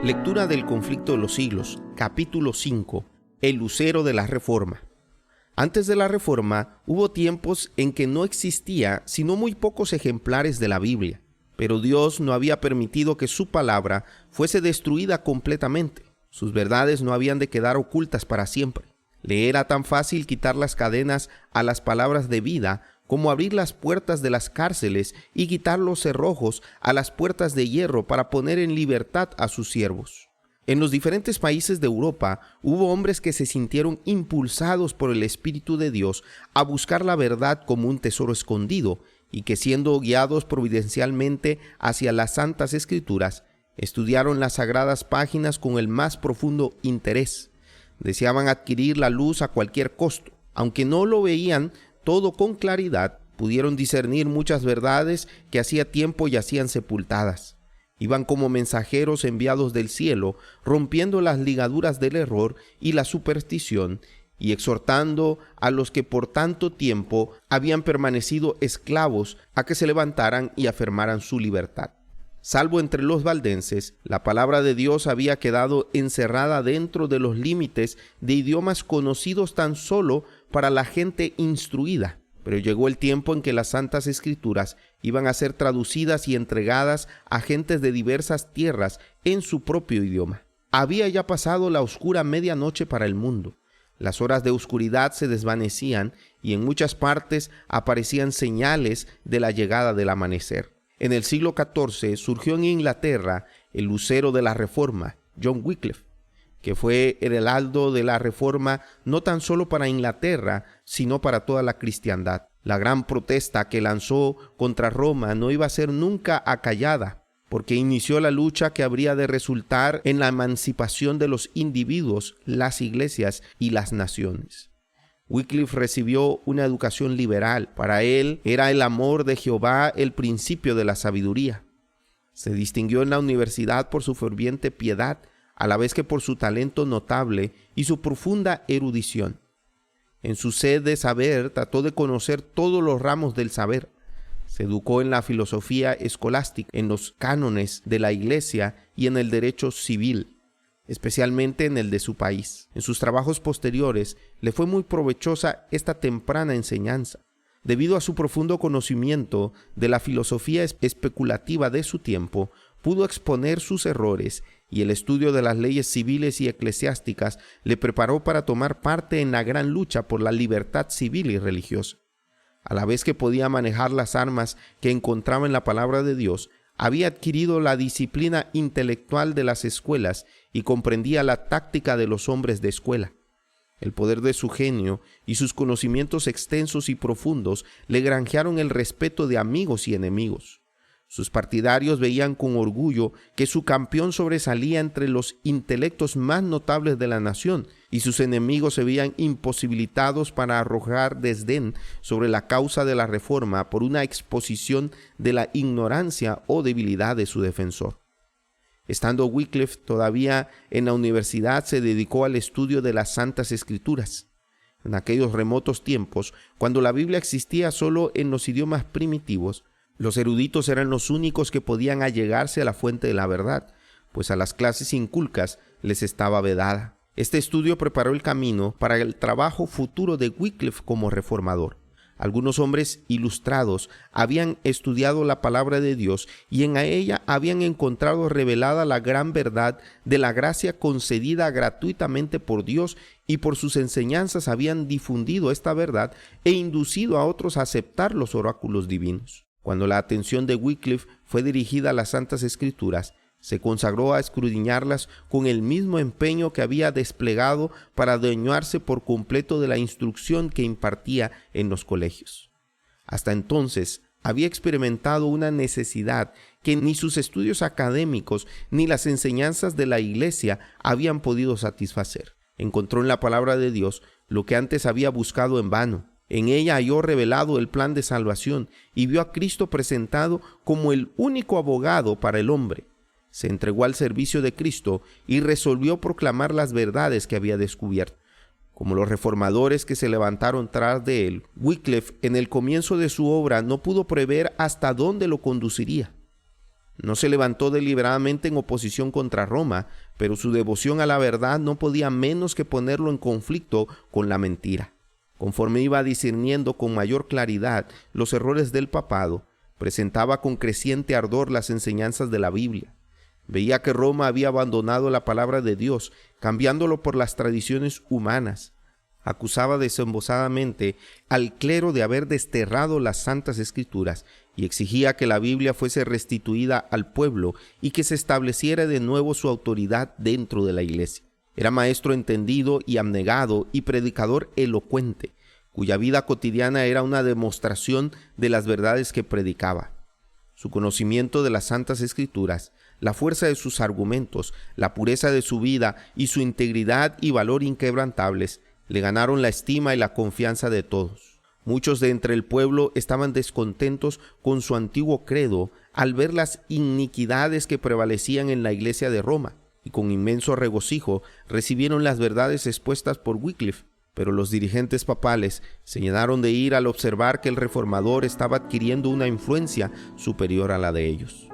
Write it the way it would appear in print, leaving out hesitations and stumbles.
Lectura del Conflicto de los Siglos, capítulo 5, el lucero de la Reforma. Antes de la Reforma, hubo tiempos en que no existía sino muy pocos ejemplares de la Biblia, pero Dios no había permitido que su palabra fuese destruida completamente. Sus verdades no habían de quedar ocultas para siempre. Le era tan fácil quitar las cadenas a las palabras de vida como abrir las puertas de las cárceles y quitar los cerrojos a las puertas de hierro para poner en libertad a sus siervos. En los diferentes países de Europa hubo hombres que se sintieron impulsados por el Espíritu de Dios a buscar la verdad como un tesoro escondido y que, siendo guiados providencialmente hacia las Santas Escrituras, estudiaron las sagradas páginas con el más profundo interés. Deseaban adquirir la luz a cualquier costo. Aunque no lo veían todo con claridad, pudieron discernir muchas verdades que hacía tiempo yacían sepultadas. Iban como mensajeros enviados del cielo, rompiendo las ligaduras del error y la superstición, y exhortando a los que por tanto tiempo habían permanecido esclavos a que se levantaran y afirmaran su libertad. Salvo entre los valdenses, la palabra de Dios había quedado encerrada dentro de los límites de idiomas conocidos tan solo para la gente instruida. Pero llegó el tiempo en que las Santas Escrituras iban a ser traducidas y entregadas a gentes de diversas tierras en su propio idioma. Había ya pasado la oscura medianoche para el mundo. Las horas de oscuridad se desvanecían y en muchas partes aparecían señales de la llegada del amanecer. En el siglo XIV surgió en Inglaterra el lucero de la Reforma, John Wycliffe, que fue el heraldo de la Reforma no tan solo para Inglaterra, sino para toda la cristiandad. La gran protesta que lanzó contra Roma no iba a ser nunca acallada, porque inició la lucha que habría de resultar en la emancipación de los individuos, las iglesias y las naciones. Wycliffe recibió una educación liberal. Para él era el amor de Jehová el principio de la sabiduría. Se distinguió en la universidad por su ferviente piedad, a la vez que por su talento notable y su profunda erudición. En su sed de saber trató de conocer todos los ramos del saber. Se educó en la filosofía escolástica, en los cánones de la iglesia y en el derecho civil, especialmente en el de su país. En sus trabajos posteriores le fue muy provechosa esta temprana enseñanza. Debido a su profundo conocimiento de la filosofía especulativa de su tiempo, pudo exponer sus errores y el estudio de las leyes civiles y eclesiásticas le preparó para tomar parte en la gran lucha por la libertad civil y religiosa. A la vez que podía manejar las armas que encontraba en la palabra de Dios, había adquirido la disciplina intelectual de las escuelas y comprendía la táctica de los hombres de escuela. El poder de su genio y sus conocimientos extensos y profundos le granjearon el respeto de amigos y enemigos. Sus partidarios veían con orgullo que su campeón sobresalía entre los intelectos más notables de la nación, y sus enemigos se veían imposibilitados para arrojar desdén sobre la causa de la Reforma por una exposición de la ignorancia o debilidad de su defensor. Estando Wycliffe todavía en la universidad, se dedicó al estudio de las Santas Escrituras. En aquellos remotos tiempos, cuando la Biblia existía solo en los idiomas primitivos, los eruditos eran los únicos que podían allegarse a la fuente de la verdad, pues a las clases inculcas les estaba vedada. Este estudio preparó el camino para el trabajo futuro de Wycliffe como reformador. Algunos hombres ilustrados habían estudiado la palabra de Dios y en ella habían encontrado revelada la gran verdad de la gracia concedida gratuitamente por Dios, y por sus enseñanzas habían difundido esta verdad e inducido a otros a aceptar los oráculos divinos. Cuando la atención de Wycliffe fue dirigida a las Santas Escrituras, se consagró a escudriñarlas con el mismo empeño que había desplegado para adueñarse por completo de la instrucción que impartía en los colegios. Hasta entonces había experimentado una necesidad que ni sus estudios académicos ni las enseñanzas de la Iglesia habían podido satisfacer. Encontró en la palabra de Dios lo que antes había buscado en vano. En ella halló revelado el plan de salvación y vio a Cristo presentado como el único abogado para el hombre. Se entregó al servicio de Cristo y resolvió proclamar las verdades que había descubierto. Como los reformadores que se levantaron tras de él, Wycliffe en el comienzo de su obra no pudo prever hasta dónde lo conduciría. No se levantó deliberadamente en oposición contra Roma, pero su devoción a la verdad no podía menos que ponerlo en conflicto con la mentira. Conforme iba discerniendo con mayor claridad los errores del papado, presentaba con creciente ardor las enseñanzas de la Biblia. Veía que Roma había abandonado la palabra de Dios, cambiándolo por las tradiciones humanas. Acusaba desembosadamente al clero de haber desterrado las santas escrituras y exigía que la Biblia fuese restituida al pueblo y que se estableciera de nuevo su autoridad dentro de la iglesia. Era maestro entendido y abnegado y predicador elocuente, cuya vida cotidiana era una demostración de las verdades que predicaba. Su conocimiento de las santas escrituras, la fuerza de sus argumentos, la pureza de su vida y su integridad y valor inquebrantables le ganaron la estima y la confianza de todos. Muchos de entre el pueblo estaban descontentos con su antiguo credo al ver las iniquidades que prevalecían en la iglesia de Roma, y con inmenso regocijo recibieron las verdades expuestas por Wycliffe. Pero los dirigentes papales se llenaron de ira al observar que el reformador estaba adquiriendo una influencia superior a la de ellos.